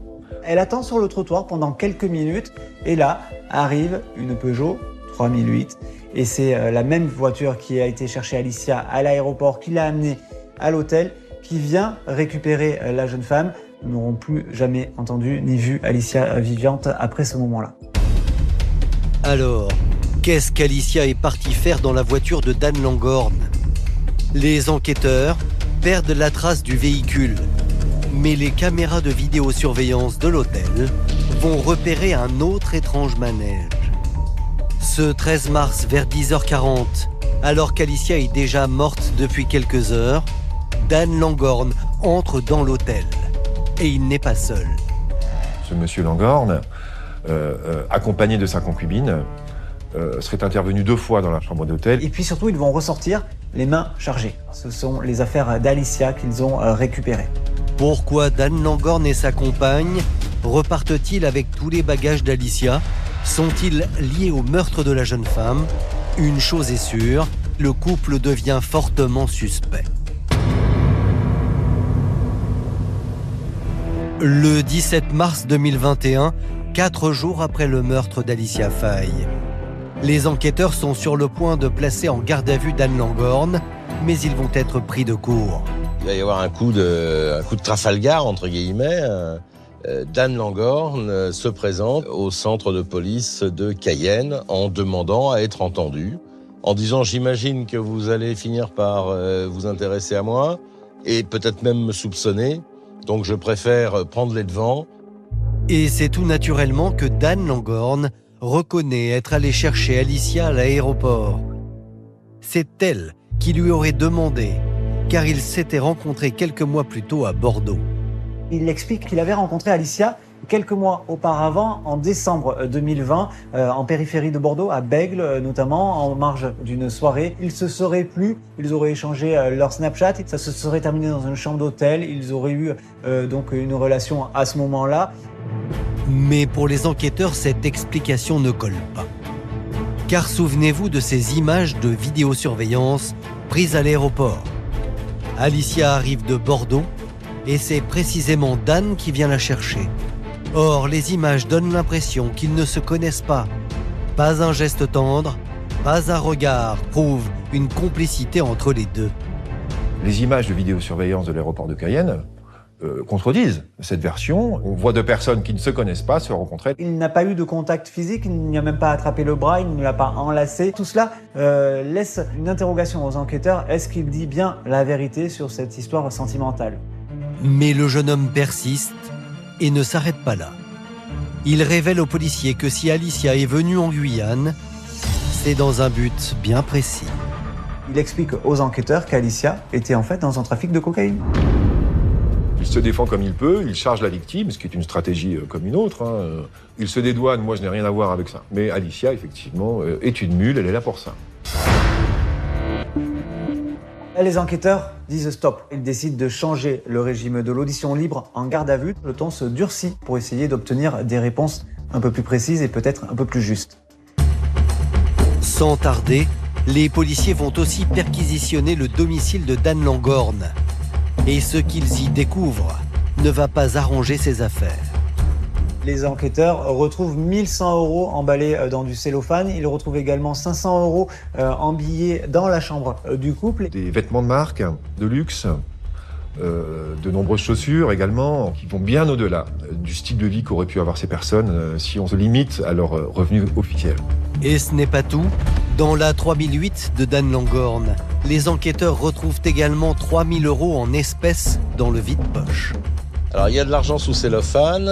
Elle attend sur le trottoir pendant quelques minutes et là arrive une Peugeot 3008 et c'est la même voiture qui a été chercher Alicia à l'aéroport, qui l'a amenée à l'hôtel, qui vient récupérer la jeune femme. Nous n'aurons plus jamais entendu ni vu Alicia vivante après ce moment-là. Alors, qu'est-ce qu'Alicia est partie faire dans la voiture de Dan Langorn? Les enquêteurs perdent la trace du véhicule, mais les caméras de vidéosurveillance de l'hôtel vont repérer un autre étrange manège. Ce 13 mars vers 10h40, alors qu'Alicia est déjà morte depuis quelques heures, Dan Langorn entre dans l'hôtel. Et il n'est pas seul. Ce monsieur Langorn, accompagné de sa concubine, serait intervenu 2 fois dans la chambre d'hôtel. Et puis surtout, ils vont ressortir les mains chargées. Ce sont les affaires d'Alicia qu'ils ont récupérées. Pourquoi Dan Langorn et sa compagne repartent-ils avec tous les bagages d'Alicia? Sont-ils liés au meurtre de la jeune femme? Une chose est sûre, le couple devient fortement suspect. Le 17 mars 2021, 4 jours après le meurtre d'Alicia Faye. Les enquêteurs sont sur le point de placer en garde à vue Dan Langorn, mais ils vont être pris de court. Il va y avoir un coup de Trafalgar, entre guillemets. Dan Langorn se présente au centre de police de Cayenne en demandant à être entendu, en disant « J'imagine que vous allez finir par vous intéresser à moi et peut-être même me soupçonner, donc je préfère prendre les devants. » Et c'est tout naturellement que Dan Langorn reconnaît être allé chercher Alicia à l'aéroport. C'est elle qui lui aurait demandé, car ils s'étaient rencontrés quelques mois plus tôt à Bordeaux. Il explique qu'il avait rencontré Alicia quelques mois auparavant, en décembre 2020, en périphérie de Bordeaux, à Bègles notamment, en marge d'une soirée. Ils se seraient plu, ils auraient échangé leur Snapchat, ça se serait terminé dans une chambre d'hôtel, ils auraient eu donc une relation à ce moment-là. Mais pour les enquêteurs, cette explication ne colle pas. Car souvenez-vous de ces images de vidéosurveillance prises à l'aéroport. Alicia arrive de Bordeaux et c'est précisément Dan qui vient la chercher. Or, les images donnent l'impression qu'ils ne se connaissent pas. Pas un geste tendre, pas un regard prouvent une complicité entre les deux. Les images de vidéosurveillance de l'aéroport de Cayenne contredisent cette version. On voit 2 personnes qui ne se connaissent pas se rencontrer. Il n'a pas eu de contact physique, il n'y a même pas attrapé le bras, il ne l'a pas enlacé. Tout cela laisse une interrogation aux enquêteurs. Est-ce qu'il dit bien la vérité sur cette histoire sentimentale? Mais le jeune homme persiste et ne s'arrête pas là. Il révèle aux policiers que si Alicia est venue en Guyane, c'est dans un but bien précis. Il explique aux enquêteurs qu'Alicia était en fait dans un trafic de cocaïne. Il se défend comme il peut, il charge la victime, ce qui est une stratégie comme une autre. Il se dédouane, moi je n'ai rien à voir avec ça. Mais Alicia, effectivement, est une mule, elle est là pour ça. Les enquêteurs disent stop. Ils décident de changer le régime de l'audition libre en garde à vue. Le ton se durcit pour essayer d'obtenir des réponses un peu plus précises et peut-être un peu plus justes. Sans tarder, les policiers vont aussi perquisitionner le domicile de Dan Langorn. Et ce qu'ils y découvrent ne va pas arranger ses affaires. Les enquêteurs retrouvent 1100 € emballés dans du cellophane. Ils retrouvent également 500 € en billets dans la chambre du couple. Des vêtements de marque, de luxe, de nombreuses chaussures également, qui vont bien au-delà du style de vie qu'auraient pu avoir ces personnes si on se limite à leur revenu officiel. Et ce n'est pas tout. Dans la 3008 de Dan Langorn, les enquêteurs retrouvent également 3000 € en espèces dans le vide-poche. Alors, il y a de l'argent sous cellophane,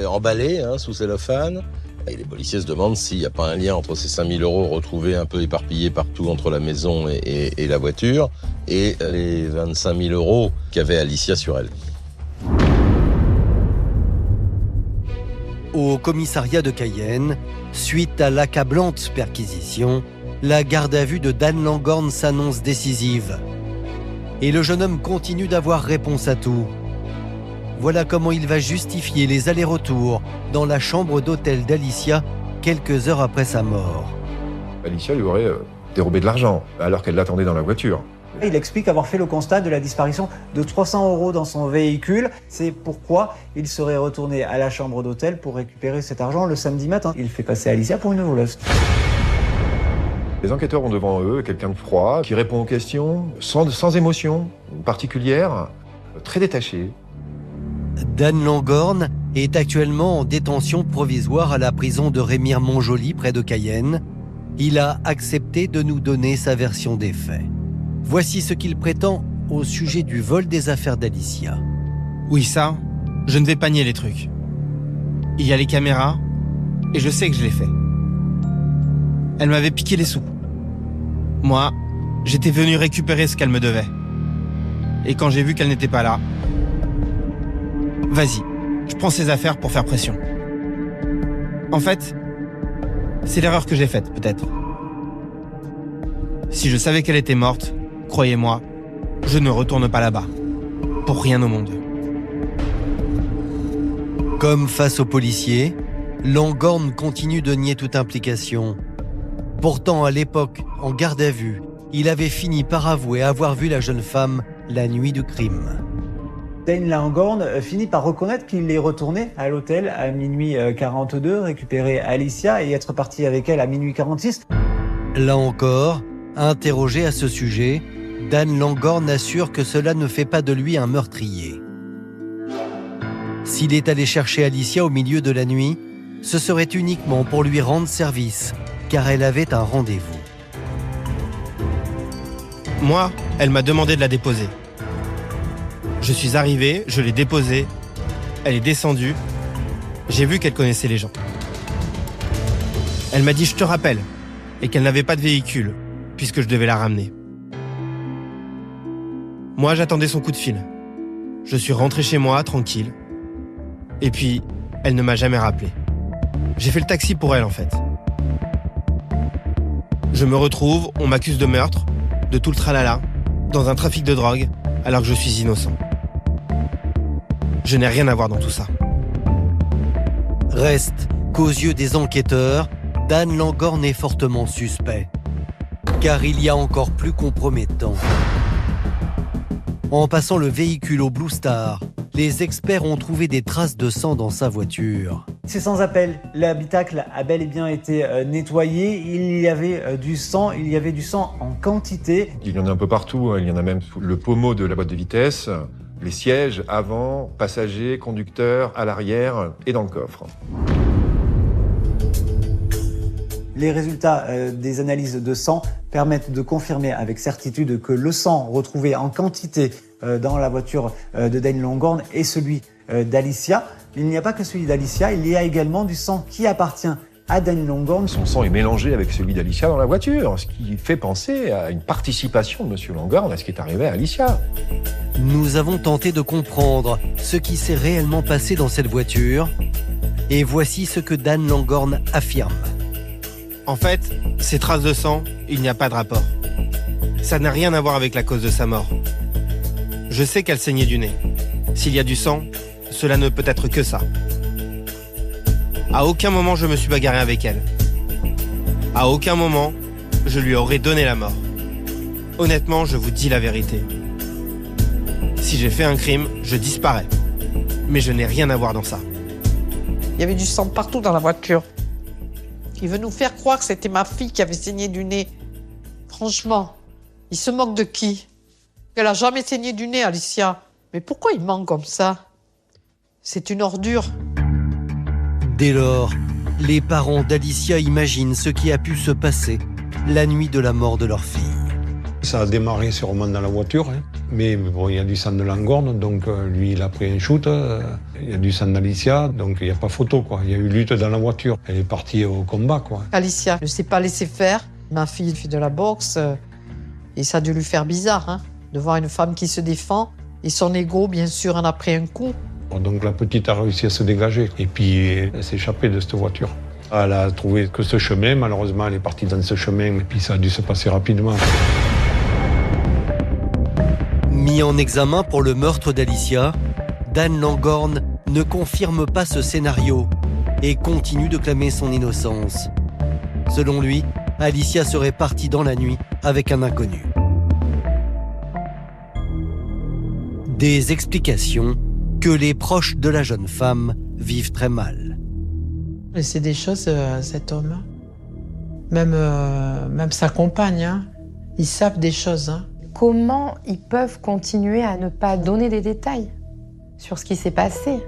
emballé sous cellophane. Et les policiers se demandent s'il n'y a pas un lien entre ces 5000 € retrouvés un peu éparpillés partout entre la maison et la voiture et les 25 000 € qu'avait Alicia sur elle. Au commissariat de Cayenne, suite à l'accablante perquisition, la garde à vue de Dan Langorn s'annonce décisive. Et le jeune homme continue d'avoir réponse à tout. Voilà comment il va justifier les allers-retours dans la chambre d'hôtel d'Alicia quelques heures après sa mort. Alicia lui aurait dérobé de l'argent alors qu'elle l'attendait dans la voiture. Il explique avoir fait le constat de la disparition de 300 € dans son véhicule. C'est pourquoi il serait retourné à la chambre d'hôtel pour récupérer cet argent le samedi matin. Il fait passer Alicia pour une voleuse. Les enquêteurs ont devant eux quelqu'un de froid, qui répond aux questions sans émotion particulière, très détaché. Dan Langorn est actuellement en détention provisoire à la prison de Rémire-Montjoly près de Cayenne. Il a accepté de nous donner sa version des faits. Voici ce qu'il prétend au sujet du vol des affaires d'Alicia. Oui, ça, je ne vais pas nier les trucs. Il y a les caméras, et je sais que je l'ai fait. Elle m'avait piqué les sous. Moi, j'étais venu récupérer ce qu'elle me devait. Et quand j'ai vu qu'elle n'était pas là, vas-y, je prends ses affaires pour faire pression. En fait, c'est l'erreur que j'ai faite, peut-être. Si je savais qu'elle était morte, croyez-moi, je ne retourne pas là-bas. Pour rien au monde. Comme face aux policiers, Langorn continue de nier toute implication. Pourtant, à l'époque, en garde à vue, il avait fini par avouer avoir vu la jeune femme la nuit du crime. Dan Langorn finit par reconnaître qu'il est retourné à l'hôtel à minuit 42, récupérer Alicia et être parti avec elle à minuit 46. Là encore, interrogé à ce sujet, Dan Langorn assure que cela ne fait pas de lui un meurtrier. S'il est allé chercher Alicia au milieu de la nuit, ce serait uniquement pour lui rendre service, car elle avait un rendez-vous. Moi, elle m'a demandé de la déposer. Je suis arrivé, je l'ai déposée, elle est descendue, j'ai vu qu'elle connaissait les gens. Elle m'a dit « je te rappelle » et qu'elle n'avait pas de véhicule, puisque je devais la ramener. Moi, j'attendais son coup de fil. Je suis rentré chez moi, tranquille. Et puis, elle ne m'a jamais rappelé. J'ai fait le taxi pour elle, en fait. Je me retrouve, on m'accuse de meurtre, de tout le tralala, dans un trafic de drogue, alors que je suis innocent. Je n'ai rien à voir dans tout ça. Reste qu'aux yeux des enquêteurs, Dan Langorn est fortement suspect. Car il y a encore plus compromettant. En passant le véhicule au Blue Star, les experts ont trouvé des traces de sang dans sa voiture. C'est sans appel. L'habitacle a bel et bien été nettoyé. Il y avait du sang en quantité. Il y en a un peu partout, il y en a même sous le pommeau de la boîte de vitesse, les sièges avant, passagers, conducteurs, à l'arrière et dans le coffre. Les résultats des analyses de sang permettent de confirmer avec certitude que le sang retrouvé en quantité dans la voiture de Dan Langorn est celui d'Alicia. Il n'y a pas que celui d'Alicia, il y a également du sang qui appartient à Danny Longhorn. Son sang est mélangé avec celui d'Alicia dans la voiture, ce qui fait penser à une participation de M. Longhorn à ce qui est arrivé à Alicia. Nous avons tenté de comprendre ce qui s'est réellement passé dans cette voiture, et voici ce que Dan Longhorn affirme. En fait, ces traces de sang, il n'y a pas de rapport. Ça n'a rien à voir avec la cause de sa mort. Je sais qu'elle saignait du nez. S'il y a du sang, cela ne peut être que ça. À aucun moment je me suis bagarré avec elle. À aucun moment, je lui aurais donné la mort. Honnêtement, je vous dis la vérité. Si j'ai fait un crime, je disparais. Mais je n'ai rien à voir dans ça. Il y avait du sang partout dans la voiture. Il veut nous faire croire que c'était ma fille qui avait saigné du nez. Franchement, il se moque de qui? Elle a jamais saigné du nez, Alicia. Mais pourquoi il ment comme ça? C'est une ordure. Dès lors, les parents d'Alicia imaginent ce qui a pu se passer la nuit de la mort de leur fille. Ça a démarré sûrement dans la voiture, hein. Mais bon, il y a du sang de Longhorn, donc lui, il a pris un shoot. Il y a du sang d'Alicia, donc il n'y a pas photo, quoi. Il y a eu lutte dans la voiture. Elle est partie au combat, quoi. Alicia ne s'est pas laissée faire. Ma fille fait de la boxe et ça a dû lui faire bizarre, hein, de voir une femme qui se défend. Et son ego, bien sûr, en a pris un coup. Donc la petite a réussi à se dégager et puis elle s'est échappée de cette voiture. Elle a trouvé que ce chemin, malheureusement, elle est partie dans ce chemin et puis ça a dû se passer rapidement. Mis en examen pour le meurtre d'Alicia, Dan Longhorn ne confirme pas ce scénario et continue de clamer son innocence. Selon lui, Alicia serait partie dans la nuit avec un inconnu. Des explications que les proches de la jeune femme vivent très mal. Et c'est des choses, cet homme, même sa compagne, hein, ils savent des choses. Hein. Comment ils peuvent continuer à ne pas donner des détails sur ce qui s'est passé?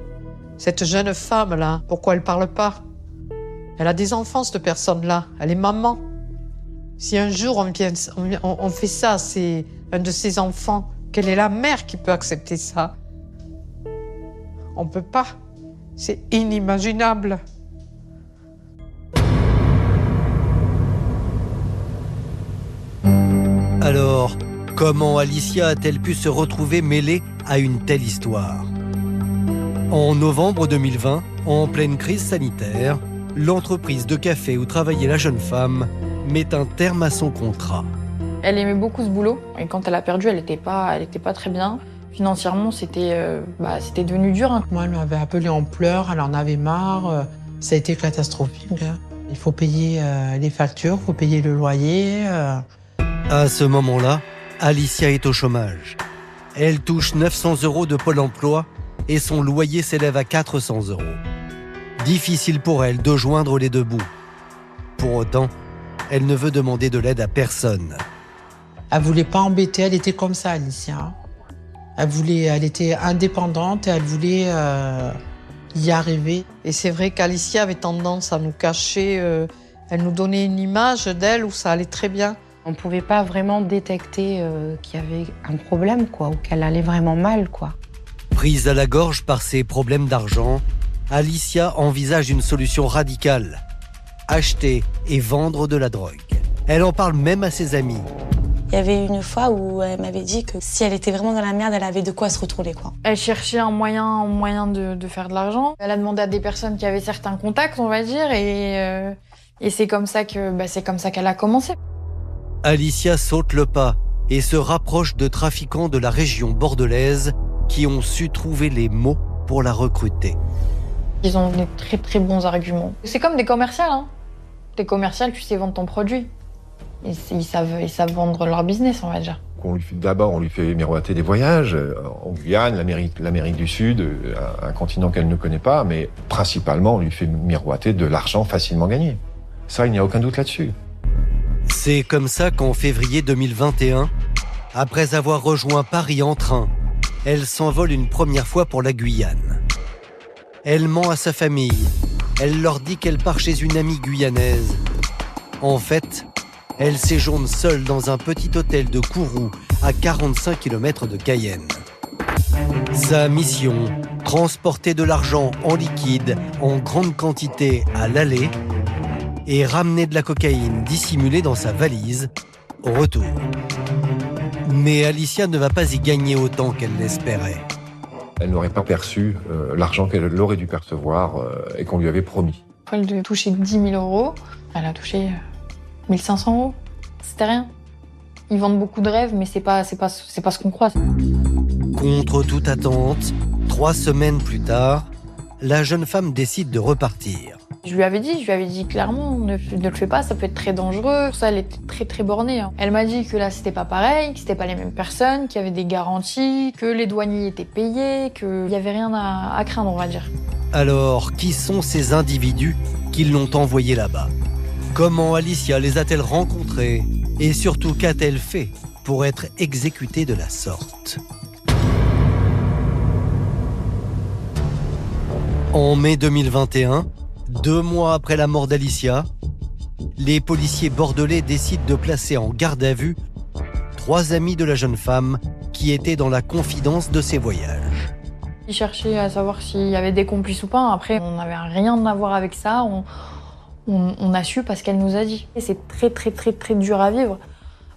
Cette jeune femme-là, pourquoi elle parle pas? Elle a des enfants, cette personne-là. Elle est maman. Si un jour on fait ça, c'est un de ses enfants, quelle est la mère qui peut accepter ça? On peut pas. C'est inimaginable. Alors, comment Alicia a-t-elle pu se retrouver mêlée à une telle histoire? En novembre 2020, en pleine crise sanitaire, l'entreprise de café où travaillait la jeune femme met un terme à son contrat. Elle aimait beaucoup ce boulot et quand elle a perdu, elle était pas très bien. Financièrement, c'était devenu dur. Hein. Moi, elle m'avait appelée en pleurs, elle en avait marre. Ça a été catastrophique. Hein. Il faut payer les factures, il faut payer le loyer. À ce moment-là, Alicia est au chômage. Elle touche 900 € de Pôle emploi et son loyer s'élève à 400 €. Difficile pour elle de joindre les deux bouts. Pour autant, elle ne veut demander de l'aide à personne. Elle voulait pas embêter, elle était comme ça, Alicia. Elle était indépendante et elle voulait y arriver. Et c'est vrai qu'Alicia avait tendance à nous cacher. Elle nous donnait une image d'elle où ça allait très bien. On ne pouvait pas vraiment détecter qu'il y avait un problème, quoi, ou qu'elle allait vraiment mal, quoi. Prise à la gorge par ses problèmes d'argent, Alicia envisage une solution radicale. Acheter et vendre de la drogue. Elle en parle même à ses amis. Il y avait une fois où elle m'avait dit que si elle était vraiment dans la merde, elle avait de quoi se retourner, quoi. Elle cherchait un moyen de faire de l'argent. Elle a demandé à des personnes qui avaient certains contacts, on va dire, et c'est comme ça qu'elle a commencé. Alicia saute le pas et se rapproche de trafiquants de la région bordelaise qui ont su trouver les mots pour la recruter. Ils ont des très très bons arguments. C'est comme des commerciales, hein. Des commerciales, tu sais vendre ton produit. Ils savent vendre leur business, on va dire. D'abord, on lui fait miroiter des voyages en Guyane, l'Amérique du Sud, un continent qu'elle ne connaît pas, mais principalement, on lui fait miroiter de l'argent facilement gagné. Ça, il n'y a aucun doute là-dessus. C'est comme ça qu'en février 2021, après avoir rejoint Paris en train, elle s'envole une première fois pour la Guyane. Elle ment à sa famille. Elle leur dit qu'elle part chez une amie guyanaise. En fait, elle séjourne seule dans un petit hôtel de Kourou, à 45 km de Cayenne. Sa mission, transporter de l'argent en liquide en grande quantité à l'aller et ramener de la cocaïne dissimulée dans sa valise au retour. Mais Alicia ne va pas y gagner autant qu'elle l'espérait. Elle n'aurait pas perçu l'argent qu'elle aurait dû percevoir et qu'on lui avait promis. Elle devait toucher 10 000 €. Elle a touché 1 500 €. C'était rien. Ils vendent beaucoup de rêves, mais c'est pas ce qu'on croit. Contre toute attente, 3 semaines plus tard, la jeune femme décide de repartir. Je lui avais dit clairement, ne le fais pas, ça peut être très dangereux. Ça, elle était très très bornée. Elle m'a dit que là, c'était pas pareil, que c'était pas les mêmes personnes, qu'il y avait des garanties, que les douaniers étaient payés, qu'il y avait rien à craindre, on va dire. Alors, qui sont ces individus qui l'ont envoyée là-bas? Comment Alicia les a-t-elle rencontrés? Et surtout, qu'a-t-elle fait pour être exécutée de la sorte? En mai 2021, 2 mois après la mort d'Alicia, les policiers bordelais décident de placer en garde à vue 3 amis de la jeune femme qui étaient dans la confidence de ses voyages. Ils cherchaient à savoir s'il y avait des complices ou pas. Après, on n'avait rien à voir avec ça. On a su parce qu'elle nous a dit. Et c'est très très très très dur à vivre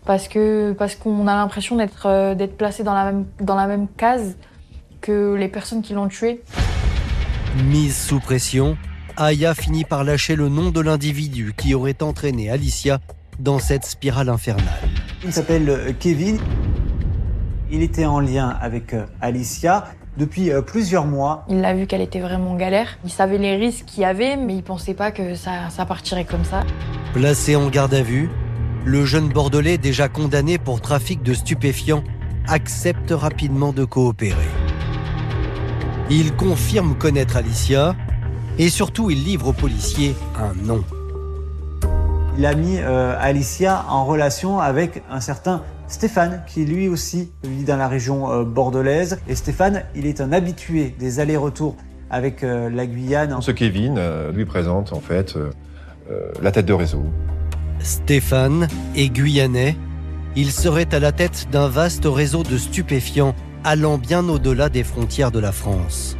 parce qu'on a l'impression d'être placé dans la même case que les personnes qui l'ont tuée. Mise sous pression, Aya finit par lâcher le nom de l'individu qui aurait entraîné Alicia dans cette spirale infernale. Il s'appelle Kevin. Il était en lien avec Alicia depuis plusieurs mois. Il a vu qu'elle était vraiment en galère. Il savait les risques qu'il y avait, mais il pensait pas que ça partirait comme ça. Placé en garde à vue, le jeune Bordelais, déjà condamné pour trafic de stupéfiants, accepte rapidement de coopérer. Il confirme connaître Alicia et surtout il livre aux policiers un nom. Il a mis Alicia en relation avec un certain Stéphane, qui lui aussi vit dans la région bordelaise. Et Stéphane, il est un habitué des allers-retours avec la Guyane. Ce Kevin lui présente en fait la tête de réseau. Stéphane est guyanais. Il serait à la tête d'un vaste réseau de stupéfiants allant bien au-delà des frontières de la France.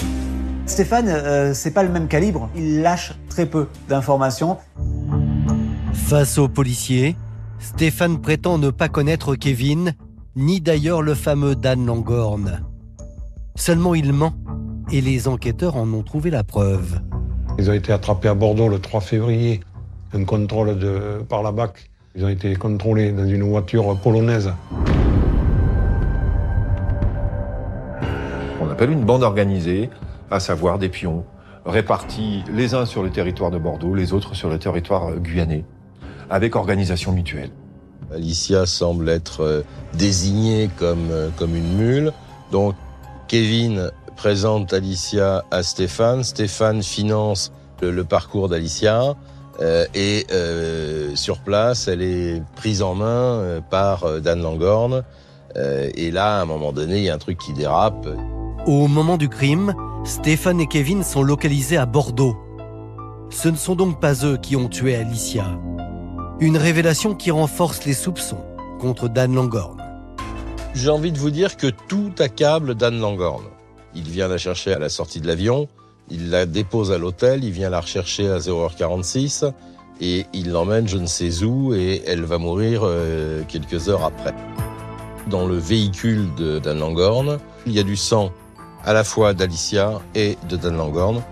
Stéphane, c'est pas le même calibre. Il lâche très peu d'informations. Face aux policiers, Stéphane prétend ne pas connaître Kevin, ni d'ailleurs le fameux Dan Langorn. Seulement il ment, et les enquêteurs en ont trouvé la preuve. Ils ont été attrapés à Bordeaux le 3 février, un contrôle par la BAC. Ils ont été contrôlés dans une voiture polonaise. On appelle une bande organisée, à savoir des pions, répartis les uns sur le territoire de Bordeaux, les autres sur le territoire guyanais, avec organisation mutuelle. Alicia semble être désignée comme une mule. Donc Kevin présente Alicia à Stéphane. Stéphane finance le parcours d'Alicia. Et sur place, elle est prise en main par Dan Langorn. Et là, à un moment donné, il y a un truc qui dérape. Au moment du crime, Stéphane et Kevin sont localisés à Bordeaux. Ce ne sont donc pas eux qui ont tué Alicia. Une révélation qui renforce les soupçons contre Dan Langorn. J'ai envie de vous dire que tout accable Dan Langorn. Il vient la chercher à la sortie de l'avion, il la dépose à l'hôtel, il vient la rechercher à 0h46 et il l'emmène je ne sais où et elle va mourir quelques heures après. Dans le véhicule de Dan Langorn, il y a du sang à la fois d'Alicia et de Dan Langorn.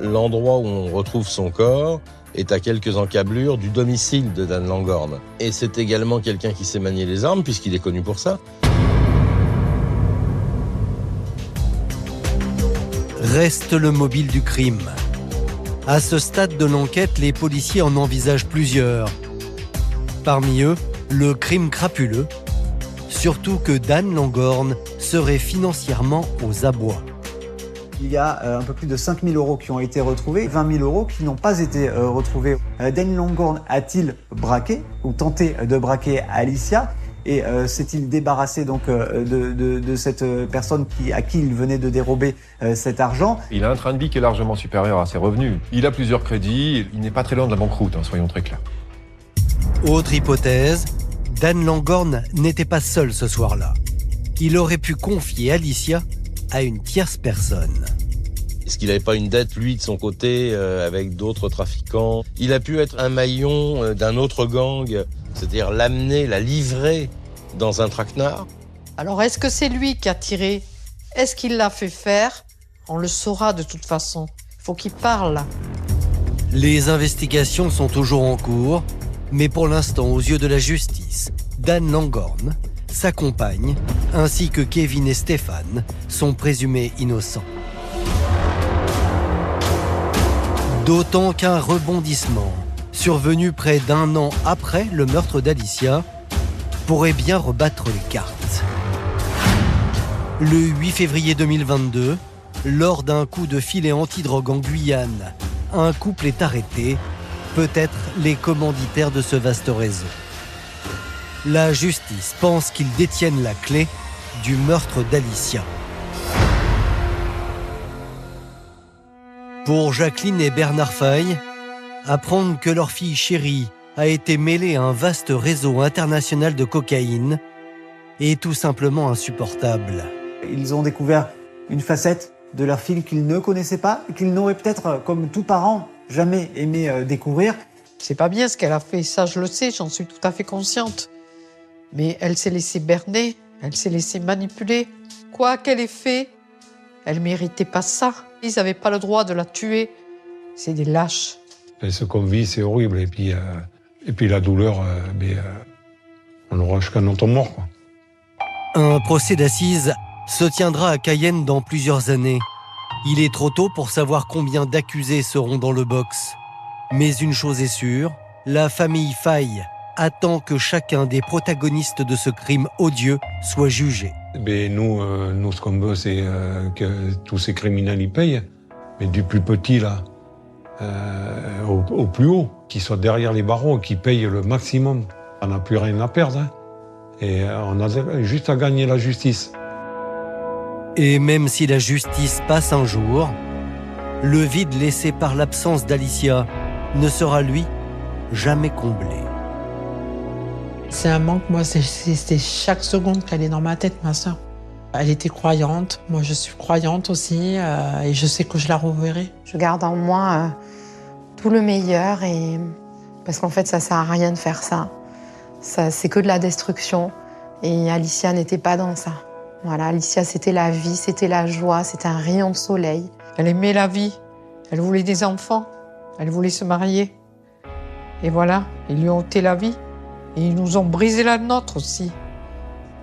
L'endroit où on retrouve son corps est à quelques encablures du domicile de Dan Langorn. Et c'est également quelqu'un qui sait manier les armes, puisqu'il est connu pour ça. Reste le mobile du crime. À ce stade de l'enquête, les policiers en envisagent plusieurs. Parmi eux, le crime crapuleux, surtout que Dan Langorn serait financièrement aux abois. Il y a un peu plus de 5 000 € qui ont été retrouvés, 20 000 € qui n'ont pas été retrouvés. Dan Langorn a-t-il braqué ou tenté de braquer Alicia et s'est-il débarrassé donc de cette personne à qui il venait de dérober cet argent? Il a un train de vie qui est largement supérieur à ses revenus. Il a plusieurs crédits, il n'est pas très loin de la banqueroute, soyons très clairs. Autre hypothèse, Dan Langorn n'était pas seul ce soir-là. Il aurait pu confier Alicia à une tierce personne. Est-ce qu'il n'avait pas une dette, lui, de son côté, avec d'autres trafiquants? Il a pu être un maillon d'un autre gang, c'est-à-dire l'amener, la livrer dans un traquenard. Alors, est-ce que c'est lui qui a tiré? Est-ce qu'il l'a fait faire? On le saura de toute façon. Il faut qu'il parle. Les investigations sont toujours en cours, mais pour l'instant, aux yeux de la justice, Dan Langorn, sa compagne, ainsi que Kevin et Stéphane sont présumés innocents. D'autant qu'un rebondissement, survenu près d'1 an après le meurtre d'Alicia, pourrait bien rebattre les cartes. Le 8 février 2022, lors d'un coup de filet antidrogue en Guyane, un couple est arrêté, peut-être les commanditaires de ce vaste réseau. La justice pense qu'ils détiennent la clé du meurtre d'Alicia. Pour Jacqueline et Bernard Faye, apprendre que leur fille chérie a été mêlée à un vaste réseau international de cocaïne est tout simplement insupportable. Ils ont découvert une facette de leur fille qu'ils ne connaissaient pas, qu'ils n'auraient peut-être, comme tout parent, jamais aimé découvrir. C'est pas bien ce qu'elle a fait, ça je le sais, j'en suis tout à fait consciente. Mais elle s'est laissée berner, elle s'est laissée manipuler. Quoi qu'elle ait fait, elle méritait pas ça. Ils n'avaient pas le droit de la tuer. C'est des lâches. Ce qu'on vit, c'est horrible. Et puis la douleur, on aura jusqu'à notre mort, quoi. Un procès d'assises se tiendra à Cayenne dans plusieurs années. Il est trop tôt pour savoir combien d'accusés seront dans le box. Mais une chose est sûre, la famille Faye attend que chacun des protagonistes de ce crime odieux soit jugé. Mais nous, ce qu'on veut, c'est que tous ces criminels y payent. Mais du plus petit, là, au plus haut, qui soit derrière les barreaux, qui payent le maximum. On n'a plus rien à perdre, hein. Et on a juste à gagner la justice. Et même si la justice passe un jour, le vide laissé par l'absence d'Alicia ne sera, lui, jamais comblé. C'est un manque, moi, c'était chaque seconde qu'elle est dans ma tête, ma sœur. Elle était croyante, moi je suis croyante aussi, et je sais que je la reverrai. Je garde en moi tout le meilleur, parce qu'en fait, ça sert à rien de faire ça. C'est que de la destruction, et Alicia n'était pas dans ça. Voilà, Alicia, c'était la vie, c'était la joie, c'était un rayon de soleil. Elle aimait la vie, elle voulait des enfants, elle voulait se marier. Et voilà, ils lui ont ôté la vie. Et ils nous ont brisé la nôtre aussi.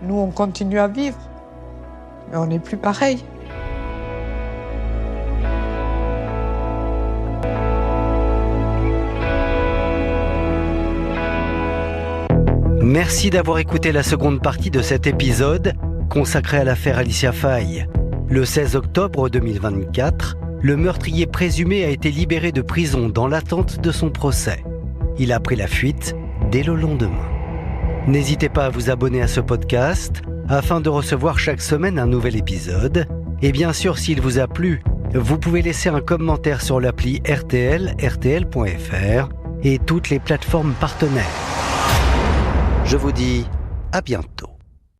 Nous, on continue à vivre. Mais on n'est plus pareil. Merci d'avoir écouté la seconde partie de cet épisode consacré à l'affaire Alicia Faye. Le 16 octobre 2024, le meurtrier présumé a été libéré de prison dans l'attente de son procès. Il a pris la fuite dès le lendemain. N'hésitez pas à vous abonner à ce podcast afin de recevoir chaque semaine un nouvel épisode. Et bien sûr, s'il vous a plu, vous pouvez laisser un commentaire sur l'appli RTL, rtl.fr et toutes les plateformes partenaires. Je vous dis à bientôt.